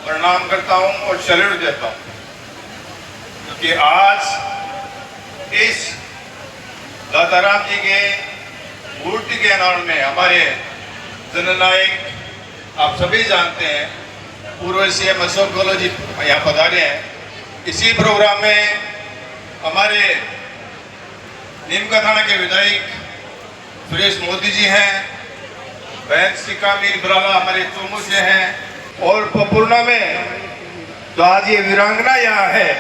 प्रणाम करता हूं और सैल्यूट देता हूं कि आज इस दाताराम जी के मूर्ति के अनावरण में हमारे जननायक आप सभी जानते हैं पूर्व सीएम अशोक गहलोत जी यहाँ पधारे हैं। इसी प्रोग्राम में हमारे नीमका थाना के विधायक सुरेश मोदी जी हैं, बहन सिका मीर बराला हमारे चोमू से हैं और पूर्णा में तो आज ये वीरांगना यहाँ है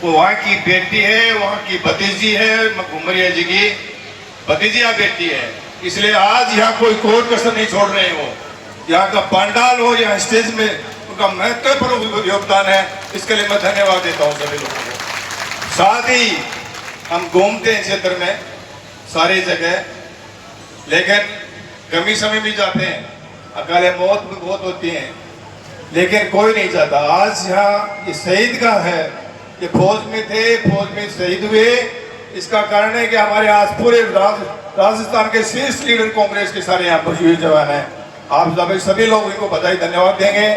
वो वहाँ की बेटी है, वहाँ की भतीजी है, घुमरिया जी की भतीजिया बेटी है। इसलिए आज यहाँ कोई कसर नहीं छोड़ रहे हो। यहाँ का पंडाल हो या स्टेज में उनका महत्वपूर्ण योगदान है, इसके लिए मैं धन्यवाद देता हूँ सभी लोगों को। साथ ही हम घूमते हैं क्षेत्र में सारी जगह, लेकिन कमी समय भी जाते हैं, अकाले मौत भी बहुत होती है, लेकिन कोई नहीं जाता। आज यहाँ ये शहीद का है, ये फौज में थे, फौज में शहीद हुए। इसका कारण है कि हमारे आज पूरे राजस्थान के शीर्ष लीडर कांग्रेस के सारे यहाँ पर वीर जवान हैं। आप सभी लोग इनको बधाई धन्यवाद देंगे।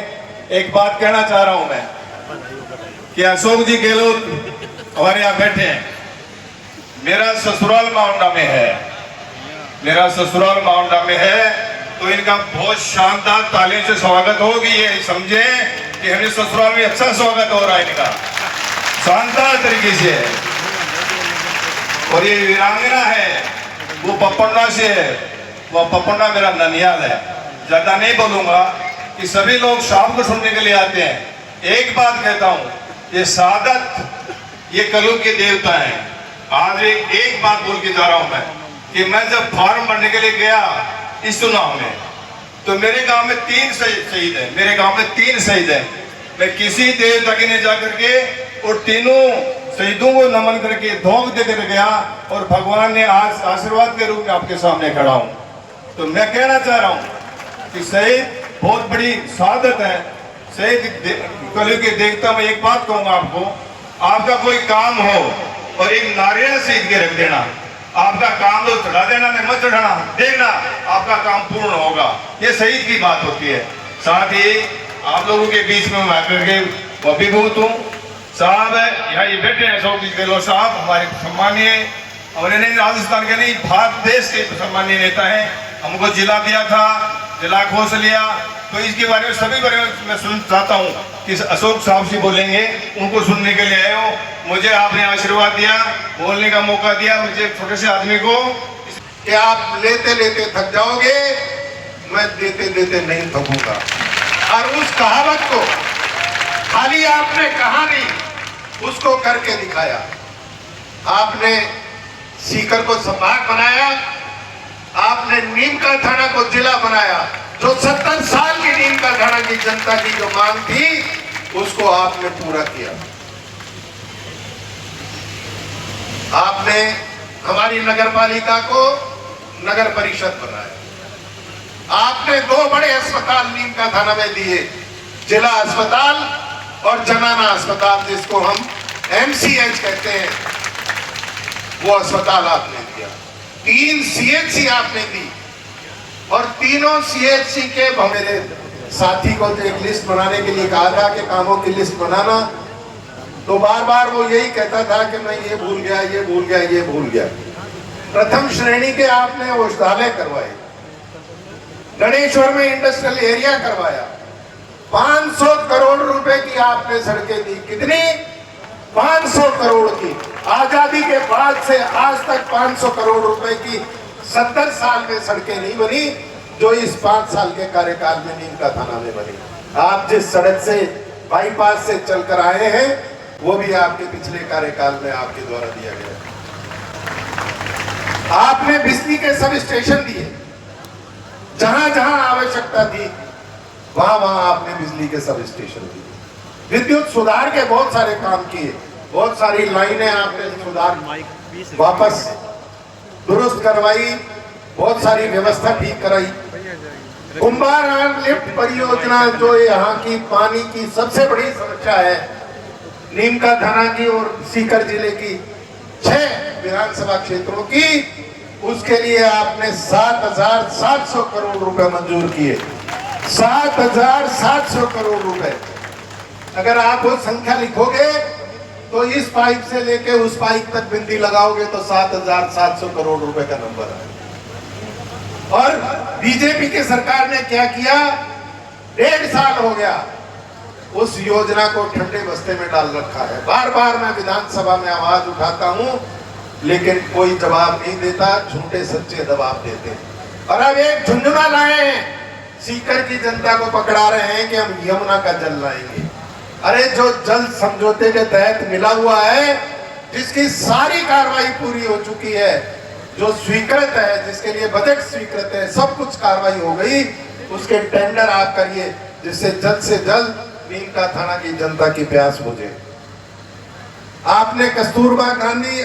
एक बात कहना चाह रहा हूं मैं कि अशोक जी गहलोत हमारे यहाँ बैठे हैं। मेरा ससुराल माउंडा में है, मेरा ससुराल माउंडा में है, तो इनका बहुत शानदार तालियों से स्वागत होगी। ये समझे कि हमें ससुराल में अच्छा स्वागत हो रहा है इनका, शानदार तरीके से। और ये वीरांगना है वो पपन्ना से है, वो पपन्ना मेरा ननियाल है। ज्यादा नहीं बोलूंगा कि सभी लोग शाम को सुनने के लिए आते हैं। एक बात कहता हूं, ये सादत ये कलू के देवता हैं। आज एक बात बोल के जा रहा हूं मैं कि मैं जब फॉर्म भरने के लिए गया इस चुनाव में, तो मेरे गांव में 3 शहीद है, मेरे गांव में 3 शहीद है। मैं किसी देवता के ने जाकर के और तीनों शहीदों को नमन करके धोख देकर गया और भगवान ने आज आशीर्वाद के रूप में आपके सामने खड़ा हूं। तो मैं कहना चाह रहा हूं कि शहीद बहुत बड़ी सादत है। शहीद कलयुग के देवता में एक बात कहूंगा आपको, आपका कोई काम हो और एक नारियल शहीद के रख देना, आपका काम तो चढ़ा देना नहीं, मत चढ़ाना, देखना आपका काम पूर्ण होगा। ये शहीद की बात होती है। साथ ही आप लोगों के बीच में मैं करके अभिभूत हूँ। साहब यहाँ ये बैठे हैं अशोक जी गहलोत साहब, हमारे सम्मानीय और नहीं राजस्थान के नहीं भारत देश के सम्मानीय नेता हैं। हमको जिला दिया था, जिला खोज लिया, तो इसके बारे में सभी बारे में मैं सुन चाहता हूँ कि अशोक साहब से बोलेंगे, उनको सुनने के लिए आए हो। मुझे आपने आशीर्वाद दिया, बोलने का मौका दिया मुझे छोटे से आदमी को कि आप लेते लेते थक जाओगे, मैं देते देते नहीं थकूंगा। और उस कहावत को खाली आपने कहा नहीं, उसको करके दिखाया। आपने सीकर को संभाग बनाया, आपने नीमका थाना को जिला बनाया। जो 70 साल की नीमका थाना की जनता की जो मांग थी उसको आपने पूरा किया। आपने हमारी नगर पालिका को नगर परिषद बनाया। आपने 2 बड़े अस्पताल नीमका थाना में दिए, जिला अस्पताल और जनाना अस्पताल, जिसको हम MCH कहते हैं, वो अस्पताल आपने दिया। 3 CHC आपने दी और तीनों CHC के मेरे साथी को तो एक लिस्ट बनाने के लिए कहा था कि कामों की लिस्ट बनाना, तो बार बार वो यही कहता था कि मैं ये भूल गया, ये भूल गया, ये भूल गया। प्रथम श्रेणी के आपने औषधालय करवाए, गणेश्वर में इंडस्ट्रियल एरिया करवाया, 500 करोड़ रुपए की आपने सड़कें दी। कितनी? 500 करोड़ की। आजादी के बाद से आज तक 500 करोड़ रुपए की 70 साल में सड़कें नहीं बनी, जो इस 5 साल के कार्यकाल में नीमका थाना में बनी। आप जिस सड़क से बाईपास से चलकर आए हैं वो भी आपके पिछले कार्यकाल में आपके द्वारा दिया गया। आपने बिजली के सब स्टेशन दिए, जहां जहां आवश्यकता थी वहां वहां आपने बिजली के सब स्टेशन दिए। विद्युत सुधार के बहुत सारे काम किए, बहुत सारी लाइनें आपने सुधार वापस दुरुस्त करवाई, बहुत सारी व्यवस्था ठीक कराई। कुंभारान लिफ्ट परियोजना जो यहाँ की पानी की सबसे बड़ी समस्या है, नीमका थाना की और सीकर जिले की 6 विधानसभा क्षेत्रों की, उसके लिए आपने 7,700 करोड़ रुपए मंजूर किए। 7,700 करोड़ रुपए। अगर आप वो संख्या लिखोगे तो इस पाइप से लेके उस पाइप तक बिंदी लगाओगे तो 7,700 करोड़ रुपए का नंबर है। और बीजेपी की सरकार ने क्या किया, 1.5 साल हो गया उस योजना को ठंडे बस्ते में डाल रखा है। बार बार मैं विधानसभा में आवाज उठाता हूं लेकिन कोई जवाब नहीं देता, झूठे सच्चे दबाव देते हैं। और अब एक झुंझुना लाए हैं, सीकर की जनता को पकड़ा रहे हैं कि हम यमुना का जल लाएंगे। अरे जो जल समझौते के तहत मिला हुआ है, जिसकी सारी कार्रवाई पूरी हो चुकी है, जो स्वीकृत है, जिसके लिए बजट स्वीकृत है, सब कुछ कार्रवाई हो गई, उसके टेंडर आप करिए जिससे जल्द से जल्द नीमका थाना की जनता की प्यास बुझे। आपने कस्तूरबा गांधी